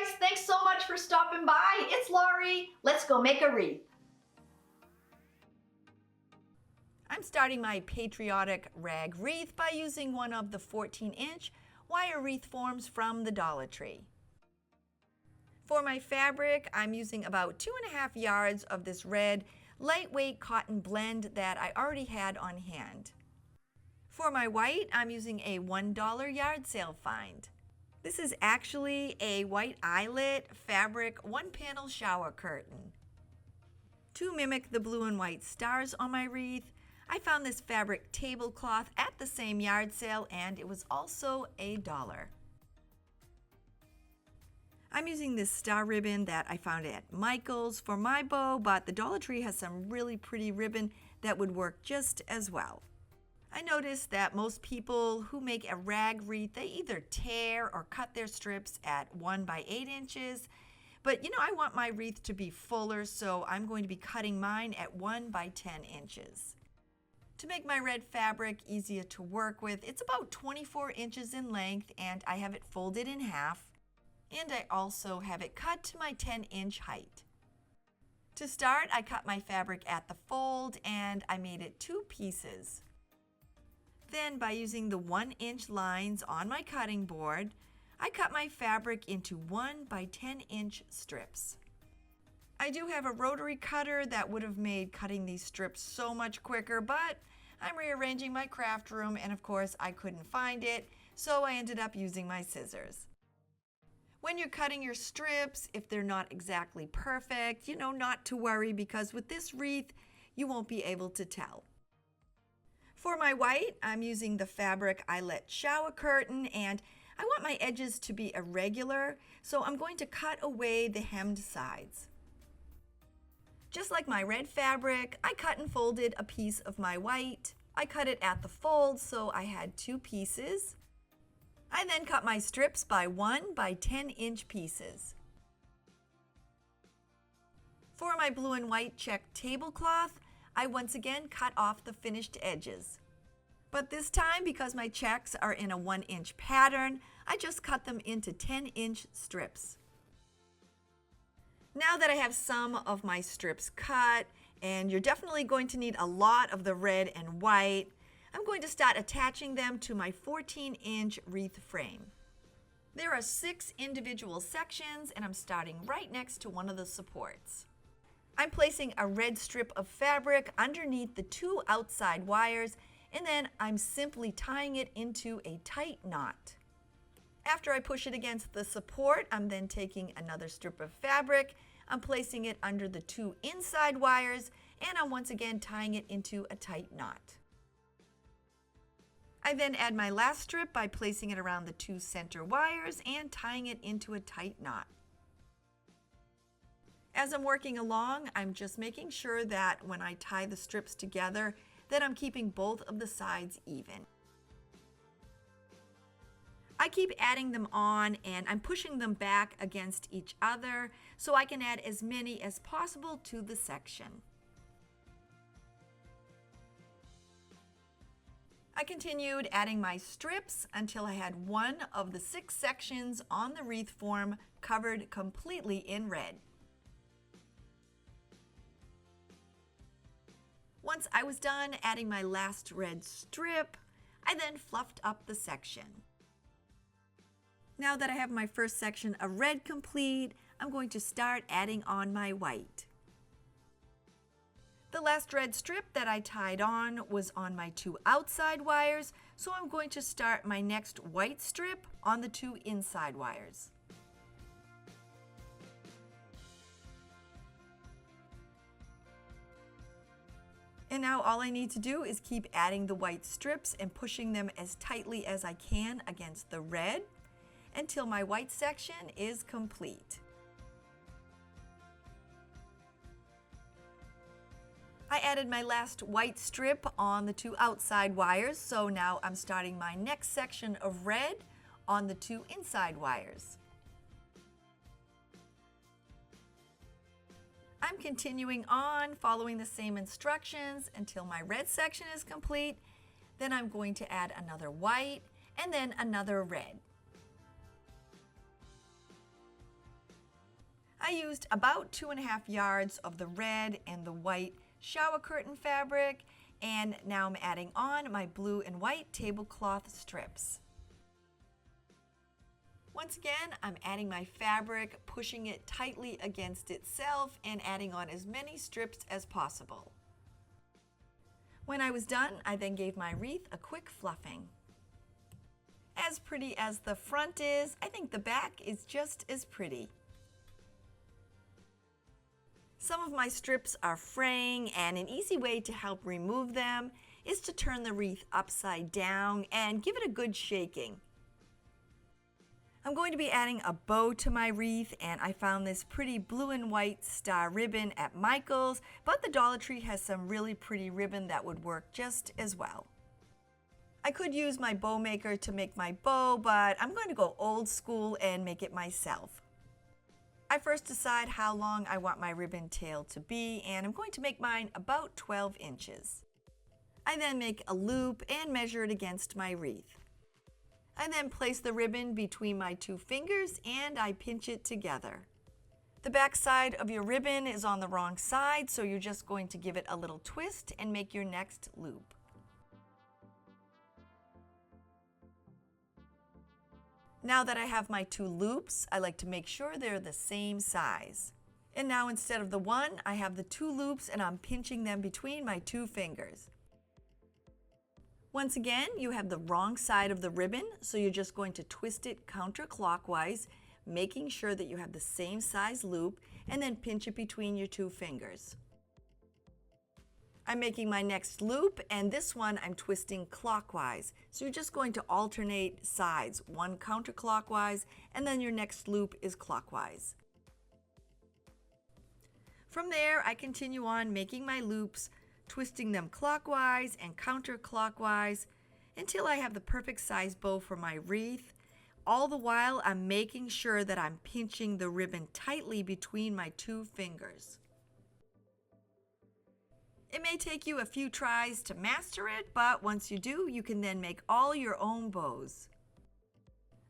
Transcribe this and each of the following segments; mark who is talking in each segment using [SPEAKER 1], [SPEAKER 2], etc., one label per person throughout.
[SPEAKER 1] guys, thanks so much for stopping by. It's Laurie. Let's go make a wreath. I'm starting my Patriotic rag wreath by using one of the 14-inch wire wreath forms from the Dollar Tree. For my fabric, I'm using about 2.5 yards of this red lightweight cotton blend that I already had on hand. For my white, I'm using a $1 yard sale find. This is actually a white eyelet fabric one-panel shower curtain. To mimic the blue and white stars on my wreath, I found this fabric tablecloth at the same yard sale, and it was also $1. I'm using this star ribbon that I found at Michael's for my bow, but the Dollar Tree has some really pretty ribbon that would work just as well. I noticed that most people who make a rag wreath, they either tear or cut their strips at 1 by 8 inches. But I want my wreath to be fuller, so I'm going to be cutting mine at 1 by 10 inches. To make my red fabric easier to work with, it's about 24 inches in length, and I have it folded in half. And I also have it cut to my 10-inch height. To start, I cut my fabric at the fold, and I made it 2 pieces. Then, by using the 1-inch lines on my cutting board, I cut my fabric into 1 by 10-inch strips. I do have a rotary cutter that would have made cutting these strips so much quicker, but I'm rearranging my craft room, and of course I couldn't find it, so I ended up using my scissors. When you're cutting your strips, if they're not exactly perfect, not to worry, because with this wreath, you won't be able to tell. For my white, I'm using the fabric eyelet shower curtain, and I want my edges to be irregular, so I'm going to cut away the hemmed sides. Just like my red fabric, I cut and folded a piece of my white. I cut it at the fold, so I had 2 pieces. I then cut my strips by 1 by 10-inch pieces. For my blue and white check tablecloth, I once again cut off the finished edges. But this time, because my checks are in a 1-inch pattern, I just cut them into 10-inch strips. Now that I have some of my strips cut, and you're definitely going to need a lot of the red and white, I'm going to start attaching them to my 14-inch wreath frame. There are 6 individual sections, and I'm starting right next to one of the supports. I'm placing a red strip of fabric underneath the 2 outside wires, and then I'm simply tying it into a tight knot. After I push it against the support, I'm then taking another strip of fabric, I'm placing it under the 2 inside wires, and I'm once again tying it into a tight knot. I then add my last strip by placing it around the 2 center wires and tying it into a tight knot. As I'm working along, I'm just making sure that when I tie the strips together, that I'm keeping both of the sides even. I keep adding them on, and I'm pushing them back against each other so I can add as many as possible to the section. I continued adding my strips until I had one of the 6 sections on the wreath form covered completely in red. Once I was done adding my last red strip, I then fluffed up the section. Now that I have my first section of red complete, I'm going to start adding on my white. The last red strip that I tied on was on my 2 outside wires, so I'm going to start my next white strip on the 2 inside wires. And now all I need to do is keep adding the white strips and pushing them as tightly as I can against the red until my white section is complete. I added my last white strip on the 2 outside wires, so now I'm starting my next section of red on the 2 inside wires. I'm continuing on following the same instructions until my red section is complete. Then I'm going to add another white and then another red. I used about 2.5 yards of the red and the white shower curtain fabric, and now I'm adding on my blue and white tablecloth strips. Once again, I'm adding my fabric, pushing it tightly against itself, and adding on as many strips as possible. When I was done, I then gave my wreath a quick fluffing. As pretty as the front is, I think the back is just as pretty. Some of my strips are fraying, and an easy way to help remove them is to turn the wreath upside down and give it a good shaking. I'm going to be adding a bow to my wreath, and I found this pretty blue and white star ribbon at Michael's, but the Dollar Tree has some really pretty ribbon that would work just as well. I could use my bow maker to make my bow, but I'm going to go old school and make it myself. I first decide how long I want my ribbon tail to be, and I'm going to make mine about 12 inches. I then make a loop and measure it against my wreath. I then place the ribbon between my two fingers and I pinch it together. The back side of your ribbon is on the wrong side, so you're just going to give it a little twist and make your next loop. Now that I have my two loops, I like to make sure they're the same size. And now instead of the one, I have the two loops and I'm pinching them between my two fingers. Once again, you have the wrong side of the ribbon, so you're just going to twist it counterclockwise, making sure that you have the same size loop, and then pinch it between your two fingers. I'm making my next loop, and this one I'm twisting clockwise. So you're just going to alternate sides, one counterclockwise, and then your next loop is clockwise. From there, I continue on making my loops, twisting them clockwise and counterclockwise until I have the perfect size bow for my wreath. All the while, I'm making sure that I'm pinching the ribbon tightly between my two fingers. It may take you a few tries to master it, but once you do, you can then make all your own bows.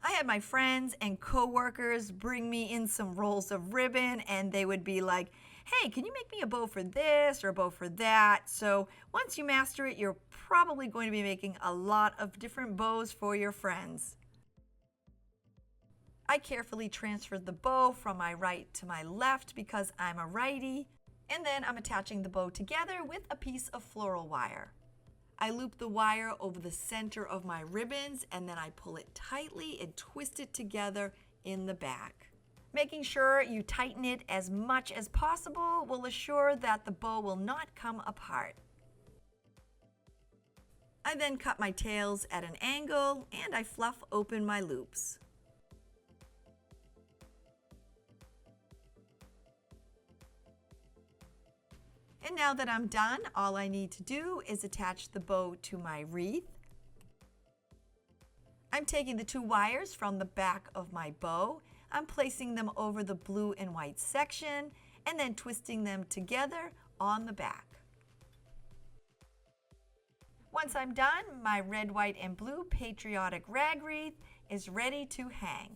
[SPEAKER 1] I had my friends and co-workers bring me in some rolls of ribbon, and they would be like, hey, can you make me a bow for this or a bow for that? So once you master it, you're probably going to be making a lot of different bows for your friends. I carefully transferred the bow from my right to my left because I'm a righty, and then I'm attaching the bow together with a piece of floral wire. I loop the wire over the center of my ribbons, and then I pull it tightly and twist it together in the back. Making sure you tighten it as much as possible will assure that the bow will not come apart. I then cut my tails at an angle and I fluff open my loops. And now that I'm done, all I need to do is attach the bow to my wreath. I'm taking the two wires from the back of my bow. I'm placing them over the blue and white section and then twisting them together on the back. Once I'm done, my red, white, and blue Patriotic rag wreath is ready to hang.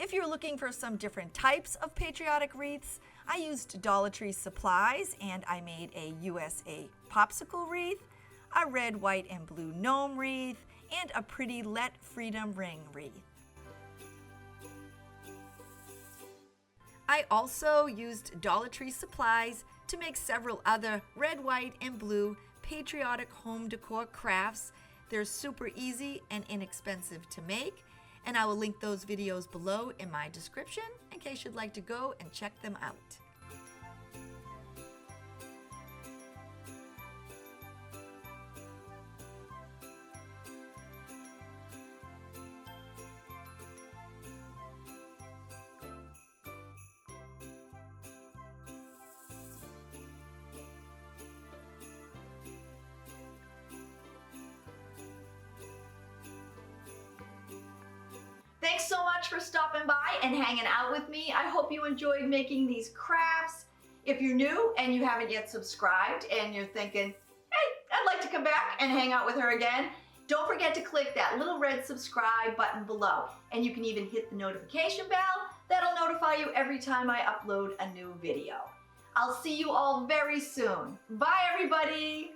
[SPEAKER 1] If you're looking for some different types of patriotic wreaths, I used Dollar Tree supplies and I made a USA Popsicle wreath, a red, white, and blue GNOME wreath, and a pretty Let Freedom Ring wreath. I also used Dollar Tree supplies to make several other red, white, and blue patriotic home decor crafts. They're super easy and inexpensive to make, and I will link those videos below in my description in case you'd like to go and check them out.
[SPEAKER 2] so much for stopping by and hanging out with me. I hope you enjoyed making these crafts. If you're new and you haven't yet subscribed and you're thinking, hey, I'd like to come back and hang out with her again, don't forget to click that little red subscribe button below. And you can even hit the notification bell. That'll notify you every time I upload a new video. I'll see you all very soon. Bye, everybody.